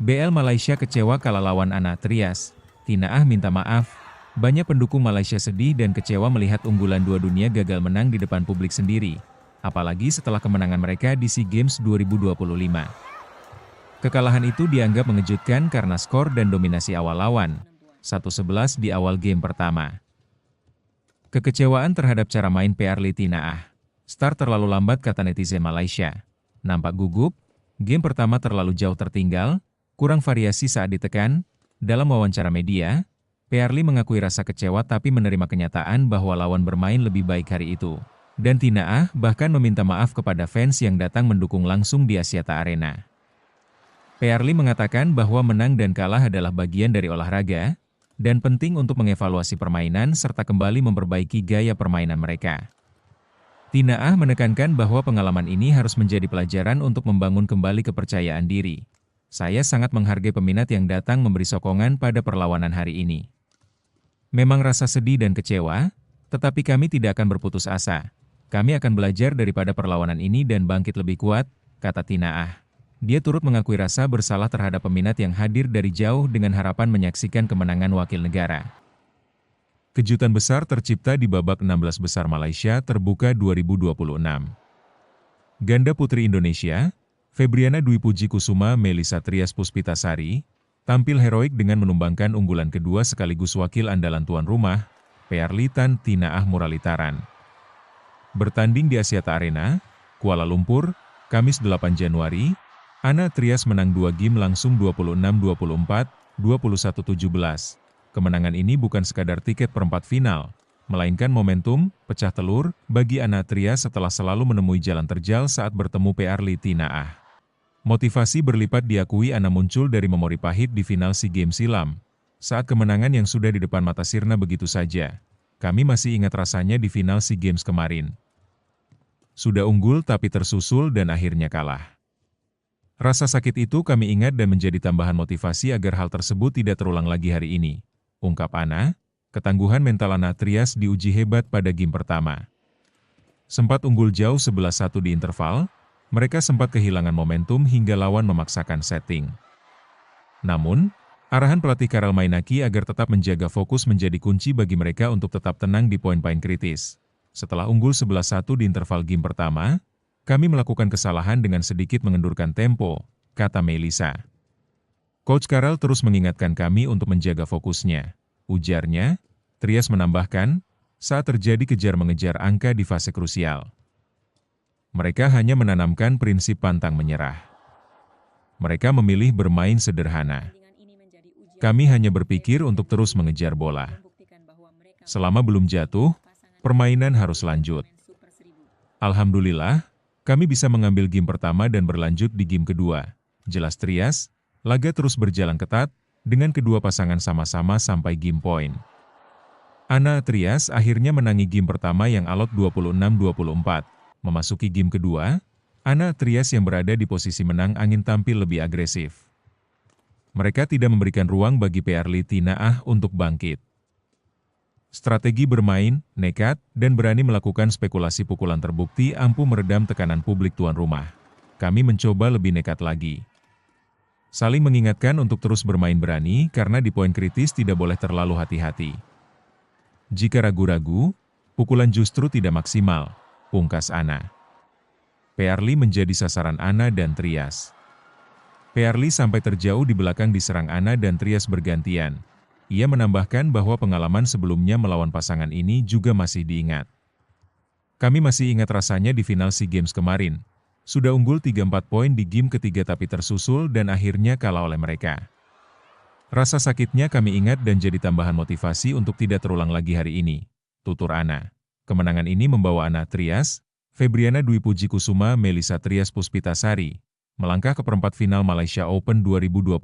BL Malaysia kecewa kalah lawan Ana Trias. Tina Ah minta maaf. Banyak pendukung Malaysia sedih dan kecewa melihat unggulan dua dunia gagal menang di depan publik sendiri. Apalagi setelah kemenangan mereka di SEA Games 2025. Kekalahan itu dianggap mengejutkan karena skor dan dominasi awal lawan. 1-11 di awal game pertama. Kekecewaan terhadap cara main PRLI Tina Ah. Start terlalu lambat kata netizen Malaysia. Nampak gugup, game pertama terlalu jauh tertinggal, kurang variasi saat ditekan. Dalam wawancara media, PRLI mengakui rasa kecewa tapi menerima kenyataan bahwa lawan bermain lebih baik hari itu. Dan Tina Ah bahkan meminta maaf kepada fans yang datang mendukung langsung di Axiata Arena. PRLI mengatakan bahwa menang dan kalah adalah bagian dari olahraga, dan penting untuk mengevaluasi permainan serta kembali memperbaiki gaya permainan mereka. Tina Ah menekankan bahwa pengalaman ini harus menjadi pelajaran untuk membangun kembali kepercayaan diri. Saya sangat menghargai peminat yang datang memberi sokongan pada perlawanan hari ini. Memang rasa sedih dan kecewa, tetapi kami tidak akan berputus asa. Kami akan belajar daripada perlawanan ini dan bangkit lebih kuat, kata Tina Ah. Dia turut mengakui rasa bersalah terhadap peminat yang hadir dari jauh dengan harapan menyaksikan kemenangan wakil negara. Kejutan besar tercipta di babak 16 besar Malaysia terbuka 2026. Ganda putri Indonesia, Febriana Dwi Puji Kusuma Melisa Trias Puspitasari, tampil heroik dengan menumbangkan unggulan kedua sekaligus wakil andalan tuan rumah, PRLI Tan Tina Ah Muralitaran. Bertanding di Axiata Arena, Kuala Lumpur, Kamis 8 Januari, Ana Trias menang 2 game langsung 26-24, 21-17. Kemenangan ini bukan sekadar tiket perempat final, melainkan momentum, pecah telur, bagi Ana Trias setelah selalu menemui jalan terjal saat bertemu PRLI Tina Ah. Motivasi berlipat diakui Ana muncul dari memori pahit di final SEA Games silam. Saat kemenangan yang sudah di depan mata sirna begitu saja. Kami masih ingat rasanya di final SEA Games kemarin. Sudah unggul tapi tersusul dan akhirnya kalah. Rasa sakit itu kami ingat dan menjadi tambahan motivasi agar hal tersebut tidak terulang lagi hari ini, ungkap Ana. Ketangguhan mental Ana Trias diuji hebat pada game pertama. Sempat unggul jauh 11-1 di interval, mereka sempat kehilangan momentum hingga lawan memaksakan setting. Namun, arahan pelatih Karel Mainaki agar tetap menjaga fokus menjadi kunci bagi mereka untuk tetap tenang di poin-poin kritis. Setelah unggul 11-1 di interval game pertama, kami melakukan kesalahan dengan sedikit mengendurkan tempo, kata Melisa. Coach Karel terus mengingatkan kami untuk menjaga fokusnya. Ujarnya, Trias menambahkan, saat terjadi kejar-mengejar angka di fase krusial. Mereka hanya menanamkan prinsip pantang menyerah. Mereka memilih bermain sederhana. Kami hanya berpikir untuk terus mengejar bola. Selama belum jatuh, permainan harus lanjut. Alhamdulillah, kami bisa mengambil game pertama dan berlanjut di game kedua. Jelas Trias, laga terus berjalan ketat, dengan kedua pasangan sama-sama sampai game point. Ana Trias akhirnya menangi game pertama yang alot 26-24. Memasuki game kedua, Ana Trias yang berada di posisi menang angin tampil lebih agresif. Mereka tidak memberikan ruang bagi PRLI Tina Ah untuk bangkit. Strategi bermain, nekat, dan berani melakukan spekulasi pukulan terbukti ampuh meredam tekanan publik tuan rumah. Kami mencoba lebih nekat lagi. Saling mengingatkan untuk terus bermain berani karena di poin kritis tidak boleh terlalu hati-hati. Jika ragu-ragu, pukulan justru tidak maksimal, pungkas Ana. PRLI menjadi sasaran Ana dan Trias. PRLI sampai terjauh di belakang diserang Ana dan Trias bergantian. Ia menambahkan bahwa pengalaman sebelumnya melawan pasangan ini juga masih diingat. Kami masih ingat rasanya di final SEA Games kemarin. Sudah unggul 3-4 poin di game ketiga tapi tersusul dan akhirnya kalah oleh mereka. Rasa sakitnya kami ingat dan jadi tambahan motivasi untuk tidak terulang lagi hari ini, tutur Ana. Kemenangan ini membawa Ana Trias, Febriana Dwi Puji Kusuma Melisa Trias Puspitasari, melangkah ke perempat final Malaysia Open 2026.